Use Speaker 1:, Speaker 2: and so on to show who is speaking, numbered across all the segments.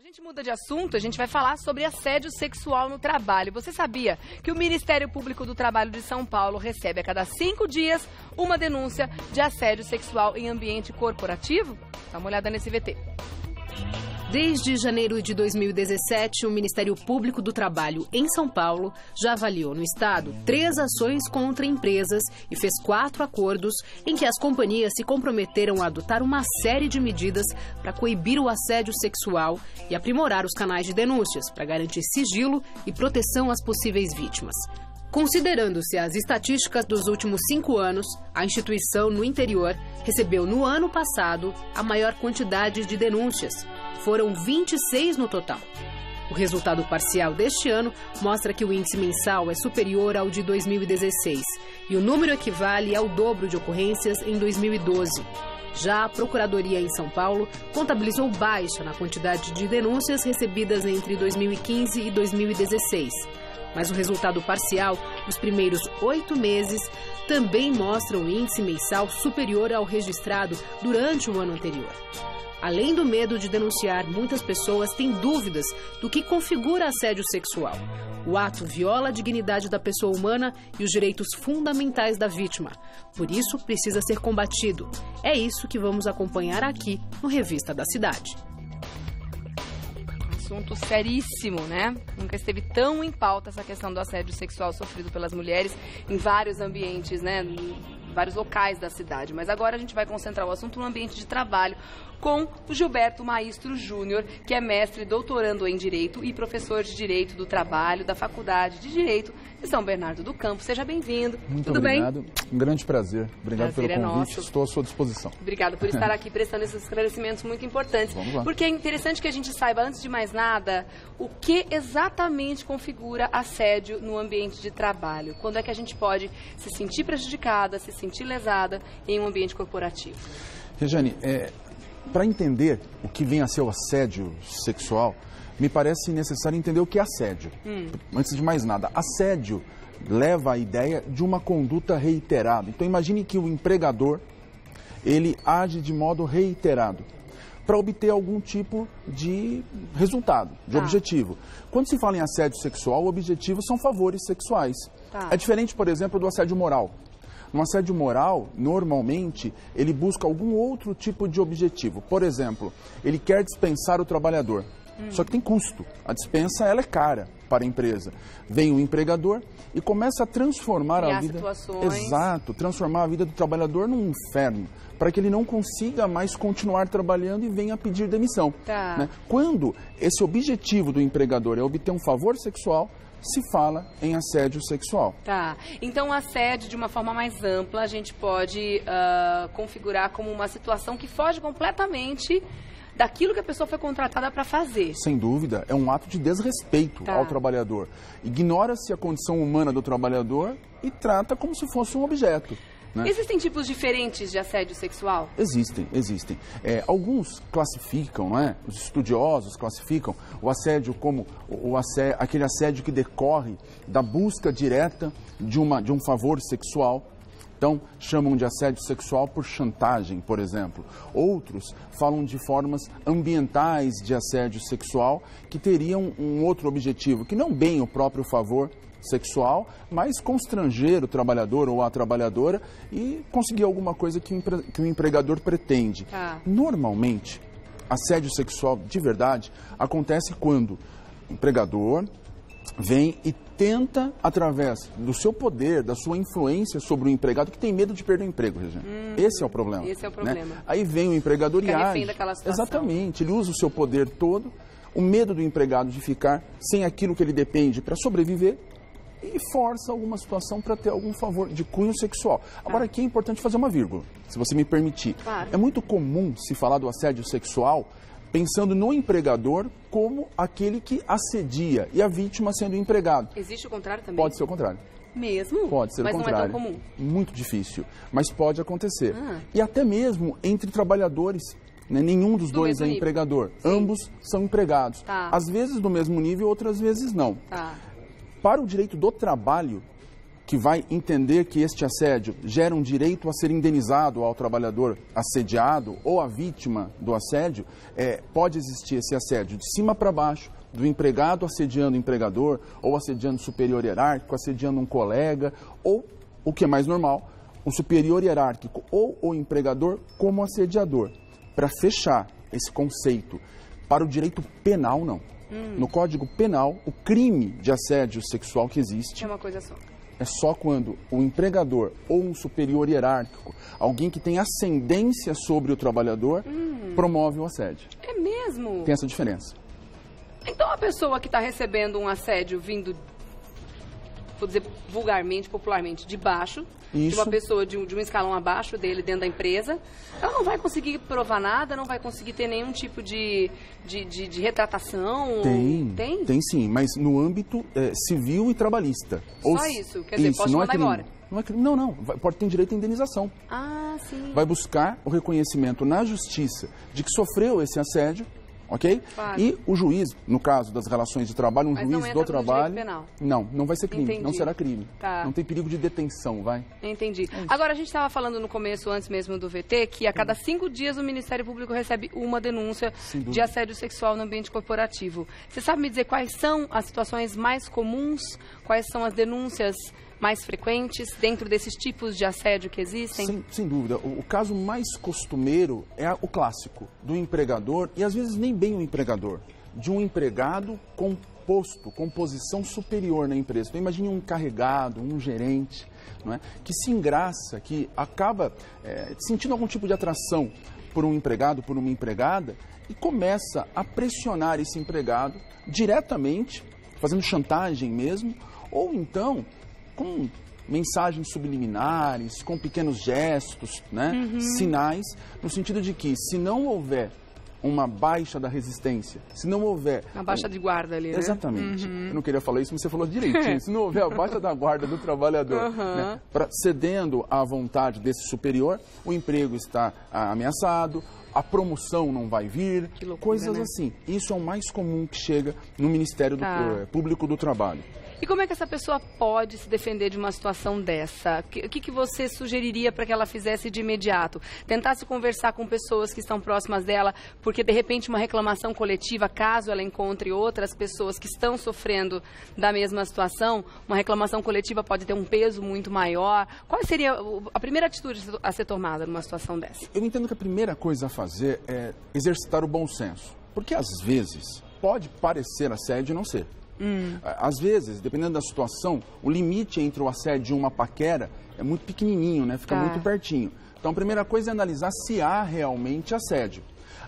Speaker 1: A gente muda de assunto, a gente vai falar sobre assédio sexual no trabalho. Você sabia que o Ministério Público do Trabalho de São Paulo recebe a cada 5 dias uma denúncia de assédio sexual em ambiente corporativo? Dá uma olhada nesse VT.
Speaker 2: Desde janeiro de 2017, o Ministério Público do Trabalho em São Paulo já avaliou no estado 3 ações contra empresas e fez 4 acordos em que as companhias se comprometeram a adotar uma série de medidas para coibir o assédio sexual e aprimorar os canais de denúncias para garantir sigilo e proteção às possíveis vítimas. Considerando-se as estatísticas dos últimos 5 anos, a instituição no interior recebeu no ano passado a maior quantidade de denúncias. Foram 26 no total. O resultado parcial deste ano mostra que o índice mensal é superior ao de 2016 e o número equivale ao dobro de ocorrências em 2012. Já a Procuradoria em São Paulo contabilizou baixa na quantidade de denúncias recebidas entre 2015 e 2016. Mas o resultado parcial dos primeiros 8 meses também mostra um índice mensal superior ao registrado durante o ano anterior. Além do medo de denunciar, muitas pessoas têm dúvidas do que configura assédio sexual. O ato viola a dignidade da pessoa humana e os direitos fundamentais da vítima. Por isso, precisa ser combatido. É isso que vamos acompanhar aqui no Revista da Cidade.
Speaker 1: Assunto seríssimo, né? Nunca esteve tão em pauta essa questão do assédio sexual sofrido pelas mulheres em vários ambientes, né? Em vários locais da cidade. Mas agora a gente vai concentrar o assunto no ambiente de trabalho com o Gilberto Maistro Júnior, que é mestre e doutorando em Direito e professor de Direito do Trabalho da Faculdade de Direito de São Bernardo do Campo. Seja bem-vindo.
Speaker 3: Muito obrigado. Um grande prazer. Obrigado pelo convite. Estou à sua disposição.
Speaker 1: Obrigada por estar aqui prestando esses esclarecimentos muito importantes.
Speaker 3: Vamos lá.
Speaker 1: Porque é interessante que a gente saiba, antes de mais nada, o que exatamente configura assédio no ambiente de trabalho. Quando é que a gente pode se sentir prejudicada, se sentir lesada em um ambiente corporativo?
Speaker 3: Rejane, para entender o que vem a ser o assédio sexual, me parece necessário entender o que é assédio. Antes de mais nada, assédio leva à ideia de uma conduta reiterada. Então imagine que o empregador, ele age de modo reiterado para obter algum tipo de resultado, de objetivo. Quando se fala em assédio sexual, o objetivo são favores sexuais. É diferente, por exemplo, do assédio moral. No assédio moral, normalmente, ele busca algum outro tipo de objetivo. Por exemplo, ele quer dispensar o trabalhador. Só que tem custo. A dispensa, ela é cara para a empresa. Vem o empregador e começa a transformar a vida... Exato, transformar a vida do trabalhador num inferno, para que ele não consiga mais continuar trabalhando e venha pedir demissão. Né? Quando esse objetivo do empregador é obter um favor sexual, se fala em assédio sexual.
Speaker 1: Então o assédio, de uma forma mais ampla, a gente pode configurar como uma situação que foge completamente daquilo que a pessoa foi contratada para fazer.
Speaker 3: Sem dúvida, é um ato de desrespeito ao trabalhador. Ignora-se a condição humana do trabalhador e trata como se fosse um objeto. Né? Existem
Speaker 1: tipos diferentes de assédio sexual?
Speaker 3: Existem. Alguns classificam, os estudiosos classificam o assédio como aquele assédio que decorre da busca direta de um favor sexual. Então, chamam de assédio sexual por chantagem, por exemplo. Outros falam de formas ambientais de assédio sexual que teriam um outro objetivo, que não bem o próprio favor sexual, mas constranger o trabalhador ou a trabalhadora e conseguir alguma coisa que o empregador pretende. Normalmente, assédio sexual de verdade acontece quando o empregador vem e tenta, através do seu poder, da sua influência sobre o empregado, que tem medo de perder o emprego, Regina. Esse é o problema.
Speaker 1: Esse é o problema.
Speaker 3: Né? Aí vem o empregador e age. Exatamente, ele usa o seu poder todo, o medo do empregado de ficar sem aquilo que ele depende para sobreviver, e força alguma situação para ter algum favor de cunho sexual. Agora, aqui é importante fazer uma vírgula, se você me permitir. É muito comum se falar do assédio sexual pensando no empregador como aquele que assedia e a vítima sendo o empregado.
Speaker 1: Existe o contrário também?
Speaker 3: Pode ser o contrário.
Speaker 1: Mesmo?
Speaker 3: Pode ser o contrário.
Speaker 1: Mas não é tão comum?
Speaker 3: Muito difícil, mas pode acontecer. E até mesmo entre trabalhadores. Nenhum dos dois é empregador. Ambos são empregados. Às vezes do mesmo nível, outras vezes não. Para o direito do trabalho, que vai entender que este assédio gera um direito a ser indenizado ao trabalhador assediado ou à vítima do assédio, pode existir esse assédio de cima para baixo, do empregado assediando o empregador, ou assediando o superior hierárquico, assediando um colega, ou, o que é mais normal, o superior hierárquico ou o empregador como assediador. Para fechar esse conceito para o direito penal, não. No Código Penal, o crime de assédio sexual que existe
Speaker 1: É uma coisa só.
Speaker 3: é só quando o empregador ou um superior hierárquico, alguém que tem ascendência sobre o trabalhador, promove o assédio.
Speaker 1: É mesmo?
Speaker 3: Tem essa diferença.
Speaker 1: Então a pessoa que está recebendo um assédio vindo, vou dizer vulgarmente, popularmente, de baixo, de
Speaker 3: Isso.
Speaker 1: uma pessoa de um escalão abaixo dele dentro da empresa, ela não vai conseguir provar nada, não vai conseguir ter nenhum tipo de retratação?
Speaker 3: Tem sim, mas no âmbito civil e trabalhista.
Speaker 1: Só isso? Quer dizer, posso mandar embora?
Speaker 3: Não é crime, não. Pode ter direito à indenização.
Speaker 1: Ah, sim.
Speaker 3: Vai buscar o reconhecimento na justiça de que sofreu esse assédio, ok?
Speaker 1: Claro.
Speaker 3: E o juiz, no caso das relações de trabalho,
Speaker 1: Mas não
Speaker 3: juiz
Speaker 1: entra
Speaker 3: do
Speaker 1: no
Speaker 3: trabalho...
Speaker 1: direito penal.
Speaker 3: Não vai ser crime,
Speaker 1: Entendi.
Speaker 3: não será crime.
Speaker 1: Tá.
Speaker 3: Não tem perigo de detenção, vai.
Speaker 1: Entendi. Agora, a gente estava falando no começo, antes mesmo do VT, que a cada 5 dias o Ministério Público recebe uma denúncia de assédio sexual no ambiente corporativo. Você sabe me dizer quais são as situações mais comuns? Quais são as denúncias mais frequentes dentro desses tipos de assédio que existem?
Speaker 3: Sem dúvida. O caso mais costumeiro é o clássico, do empregador, e às vezes nem bem o empregador, de um empregado com posição superior na empresa. Então imagine um encarregado, um gerente, não é? Que se engraça, que acaba sentindo algum tipo de atração por um empregado, por uma empregada, e começa a pressionar esse empregado diretamente, fazendo chantagem mesmo, ou então com mensagens subliminares, com pequenos gestos, né? Sinais, no sentido de que se não houver uma baixa da resistência, se não houver...
Speaker 1: Uma baixa de guarda ali, né?
Speaker 3: Exatamente. Eu não queria falar isso, mas você falou direitinho. Se não houver a baixa da guarda do trabalhador, né? Cedendo à vontade desse superior, o emprego está ameaçado, a promoção não vai vir,
Speaker 1: Que loucura,
Speaker 3: coisas
Speaker 1: né?
Speaker 3: assim. Isso é o mais comum que chega no Ministério Público do Trabalho.
Speaker 1: E como é que essa pessoa pode se defender de uma situação dessa? O que você sugeriria para que ela fizesse de imediato? Tentasse conversar com pessoas que estão próximas dela, porque de repente uma reclamação coletiva, caso ela encontre outras pessoas que estão sofrendo da mesma situação, uma reclamação coletiva pode ter um peso muito maior. Qual seria a primeira atitude a ser tomada numa situação dessa?
Speaker 3: Eu entendo que a primeira coisa a fazer é exercitar o bom senso. Porque às vezes pode parecer assédio e não ser. Às vezes, dependendo da situação, o limite entre o assédio e uma paquera é muito pequenininho, né? Fica muito pertinho. Então, a primeira coisa é analisar se há realmente assédio.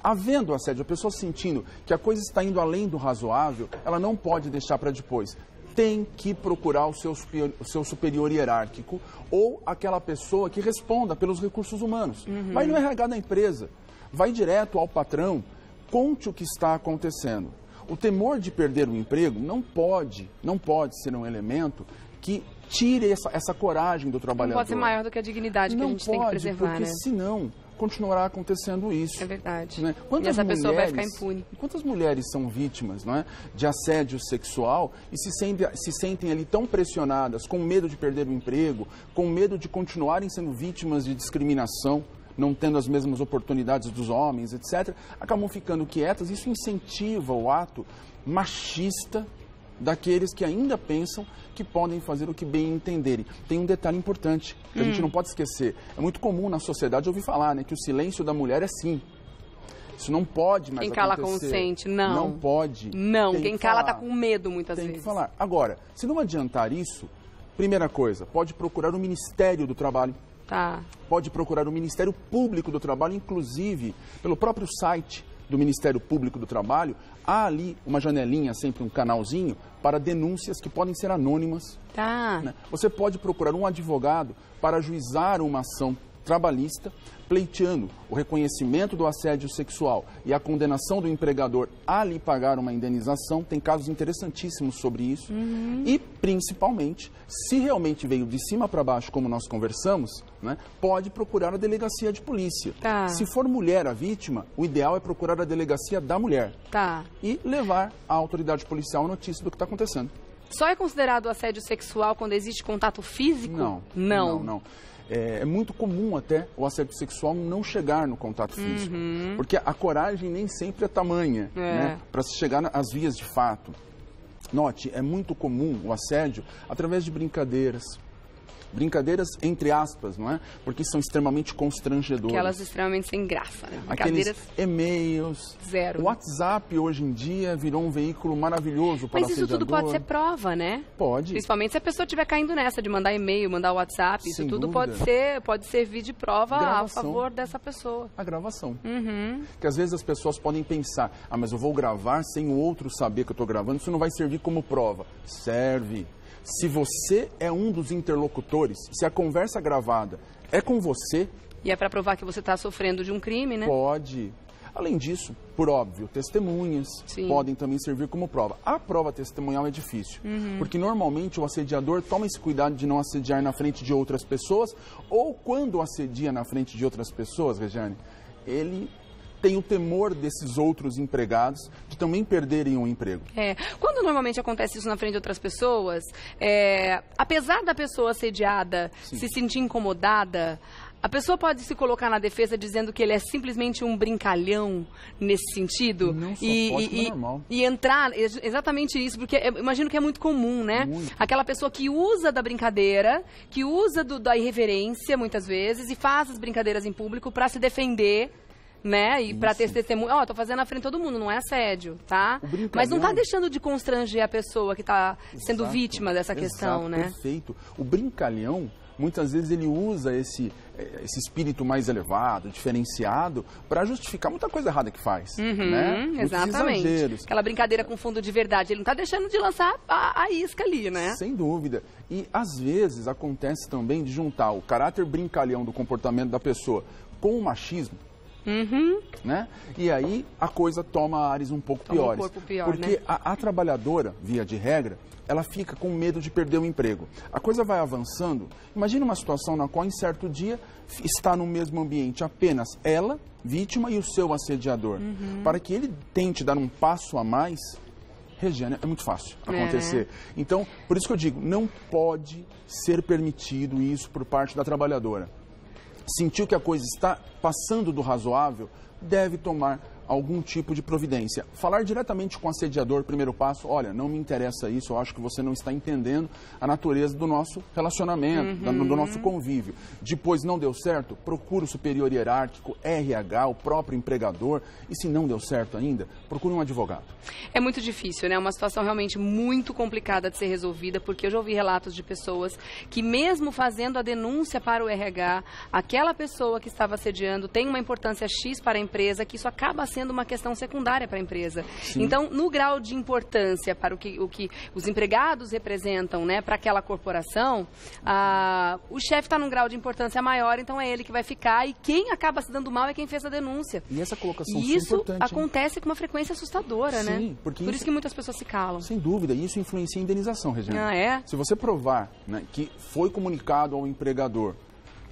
Speaker 3: Havendo assédio, a pessoa sentindo que a coisa está indo além do razoável, ela não pode deixar para depois. Tem que procurar o seu superior hierárquico ou aquela pessoa que responda pelos recursos humanos. Vai no RH da empresa, vai direto ao patrão, conte o que está acontecendo. O temor de perder o emprego não pode ser um elemento que tire essa coragem do trabalhador.
Speaker 1: Não pode ser maior do que a dignidade que a gente tem que preservar,
Speaker 3: porque
Speaker 1: né?
Speaker 3: senão continuará acontecendo isso.
Speaker 1: É verdade.
Speaker 3: Né?
Speaker 1: E essa pessoa vai ficar impune.
Speaker 3: Quantas mulheres são vítimas, não é, de assédio sexual e se sentem ali tão pressionadas, com medo de perder o emprego, com medo de continuarem sendo vítimas de discriminação, não tendo as mesmas oportunidades dos homens, etc., acabam ficando quietas. Isso incentiva o ato machista daqueles que ainda pensam que podem fazer o que bem entenderem. Tem um detalhe importante que a gente não pode esquecer. É muito comum na sociedade ouvir falar, né, que o silêncio da mulher é sim. Isso não pode mais acontecer.
Speaker 1: Quem cala consente, não.
Speaker 3: Não pode.
Speaker 1: Não, quem cala está
Speaker 3: falar.
Speaker 1: com medo muitas
Speaker 3: Tem
Speaker 1: vezes.
Speaker 3: que falar. Agora, se não adiantar isso, primeira coisa, pode procurar o Ministério do Trabalho.
Speaker 1: Tá.
Speaker 3: Pode procurar o Ministério Público do Trabalho, inclusive pelo próprio site do Ministério Público do Trabalho, há ali uma janelinha, sempre um canalzinho, para denúncias que podem ser anônimas.
Speaker 1: Tá.
Speaker 3: Né? Você pode procurar um advogado para ajuizar uma ação trabalhista, pleiteando o reconhecimento do assédio sexual e a condenação do empregador a lhe pagar uma indenização. Tem casos interessantíssimos sobre isso. E, principalmente, se realmente veio de cima para baixo, como nós conversamos, né, pode procurar a delegacia de polícia.
Speaker 1: Tá.
Speaker 3: Se for mulher a vítima, o ideal é procurar a delegacia da mulher
Speaker 1: Tá.
Speaker 3: e levar à autoridade policial a notícia do que está acontecendo.
Speaker 1: Só é considerado assédio sexual quando existe contato físico?
Speaker 3: Não. É muito comum até o assédio sexual não chegar no contato físico. Porque a coragem nem sempre é tamanha, né, para se chegar às vias de fato. Note, é muito comum o assédio através de brincadeiras. Brincadeiras entre aspas, não é? Porque são extremamente constrangedoras.
Speaker 1: Aquelas extremamente sem graça, né?
Speaker 3: Aqueles e-mails.
Speaker 1: Zero.
Speaker 3: O WhatsApp hoje em dia virou um veículo maravilhoso para o assediador.
Speaker 1: Mas isso tudo pode ser prova, né?
Speaker 3: Pode.
Speaker 1: Principalmente se a pessoa estiver caindo nessa de mandar e-mail, mandar WhatsApp. Isso tudo pode servir de prova a favor dessa pessoa.
Speaker 3: A gravação. Que às vezes as pessoas podem pensar, mas eu vou gravar sem o outro saber que eu estou gravando, isso não vai servir como prova. Serve. Se você é um dos interlocutores, se a conversa gravada é com você...
Speaker 1: E é para provar que você está sofrendo de um crime, né?
Speaker 3: Pode. Além disso, por óbvio, testemunhas podem também servir como prova. A prova testemunhal é difícil, porque normalmente o assediador toma esse cuidado de não assediar na frente de outras pessoas, ou quando assedia na frente de outras pessoas, Regiane, ele... tem o temor desses outros empregados de também perderem o emprego.
Speaker 1: Quando normalmente acontece isso na frente de outras pessoas, apesar da pessoa assediada se sentir incomodada, a pessoa pode se colocar na defesa dizendo que ele é simplesmente um brincalhão nesse sentido?
Speaker 3: Não só pode, como normal.
Speaker 1: E entrar, exatamente isso, porque eu imagino que é muito comum, né?
Speaker 3: Muito.
Speaker 1: Aquela pessoa que usa da brincadeira, que usa da irreverência, muitas vezes, e faz as brincadeiras em público para se defender, né? E para ter testemunho, tô fazendo na frente de todo mundo, não é assédio, tá?
Speaker 3: Mas
Speaker 1: não tá deixando de constranger a pessoa que tá sendo vítima dessa questão, né?
Speaker 3: Perfeito. O brincalhão, muitas vezes ele usa esse espírito mais elevado, diferenciado, para justificar muita coisa errada que faz, né?
Speaker 1: Exatamente.
Speaker 3: Exageros.
Speaker 1: Aquela brincadeira com fundo de verdade, ele não tá deixando de lançar a isca ali, né?
Speaker 3: Sem dúvida. E às vezes acontece também de juntar o caráter brincalhão do comportamento da pessoa com o machismo. Né? E aí a coisa toma ares um pouco piores.
Speaker 1: Um corpo pior,
Speaker 3: porque
Speaker 1: né?
Speaker 3: a trabalhadora, via de regra, ela fica com medo de perder o emprego. A coisa vai avançando. Imagina uma situação na qual, em certo dia, está no mesmo ambiente apenas ela, vítima, e o seu assediador. Para que ele tente dar um passo a mais, Regiane, é muito fácil acontecer. Então, por isso que eu digo, não pode ser permitido isso por parte da trabalhadora. Sentiu que a coisa está passando do razoável, deve tomar algum tipo de providência. Falar diretamente com o assediador, primeiro passo, olha, não me interessa isso, eu acho que você não está entendendo a natureza do nosso relacionamento, do nosso convívio. Depois não deu certo, procura o superior hierárquico, RH, o próprio empregador, e se não deu certo ainda, procure um advogado.
Speaker 1: É muito difícil, né? É uma situação realmente muito complicada de ser resolvida, porque eu já ouvi relatos de pessoas que mesmo fazendo a denúncia para o RH, aquela pessoa que estava assediando tem uma importância X para a empresa, que isso acaba sendo uma questão secundária para a empresa. Então, no grau de importância para o que os empregados representam, né, para aquela corporação, o chefe está num grau de importância maior, então é ele que vai ficar, e quem acaba se dando mal é quem fez a denúncia.
Speaker 3: E essa colocação é
Speaker 1: isso
Speaker 3: importante,
Speaker 1: acontece com uma frequência assustadora, né?
Speaker 3: Sim, porque
Speaker 1: por isso que muitas pessoas se calam.
Speaker 3: Sem dúvida, isso influencia em indenização, Regiane. Se você provar, né, que foi comunicado ao empregador,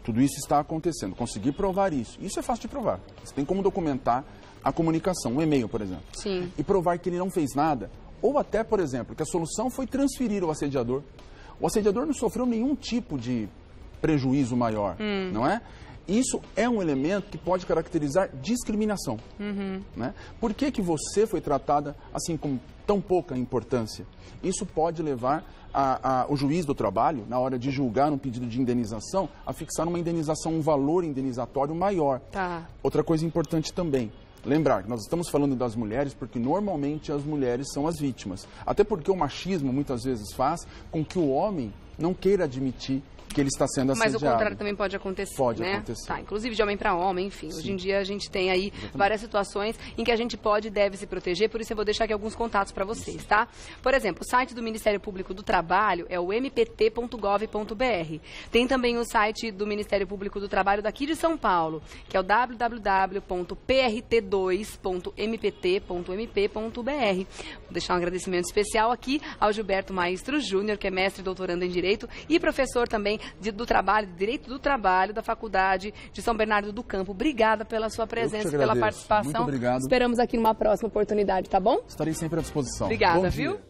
Speaker 3: tudo isso está acontecendo, conseguir provar isso é fácil de provar. Você tem como documentar a comunicação, um e-mail, por exemplo.
Speaker 1: Sim.
Speaker 3: E provar que ele não fez nada, ou até, por exemplo, que a solução foi transferir o assediador. O assediador não sofreu nenhum tipo de prejuízo maior, não é? Isso é um elemento que pode caracterizar discriminação. Né? Por que você foi tratada assim com tão pouca importância? Isso pode levar o juiz do trabalho, na hora de julgar um pedido de indenização, a fixar uma indenização, um valor indenizatório maior. Outra coisa importante também, lembrar que nós estamos falando das mulheres porque normalmente as mulheres são as vítimas. Até porque o machismo muitas vezes faz com que o homem não queira admitir que ele está sendo assediado.
Speaker 1: Mas o contrário também pode acontecer,
Speaker 3: Pode
Speaker 1: né?
Speaker 3: acontecer.
Speaker 1: Inclusive de homem para homem, enfim. Hoje em dia a gente tem aí várias situações em que a gente pode e deve se proteger, por isso eu vou deixar aqui alguns contatos para vocês, tá? Por exemplo, o site do Ministério Público do Trabalho é o mpt.gov.br. Tem também o site do Ministério Público do Trabalho daqui de São Paulo, que é o www.prt2.mpt.mp.br. Vou deixar um agradecimento especial aqui ao Gilberto Maestro Júnior, que é mestre e doutorando em Direito e professor também do trabalho, Direito do Trabalho, da Faculdade de São Bernardo do Campo. Obrigada pela sua presença, pela participação.
Speaker 3: Muito obrigado.
Speaker 1: Esperamos aqui numa próxima oportunidade, tá bom?
Speaker 3: Estarei sempre à disposição.
Speaker 1: Obrigada,
Speaker 3: Bom
Speaker 1: viu?
Speaker 3: dia.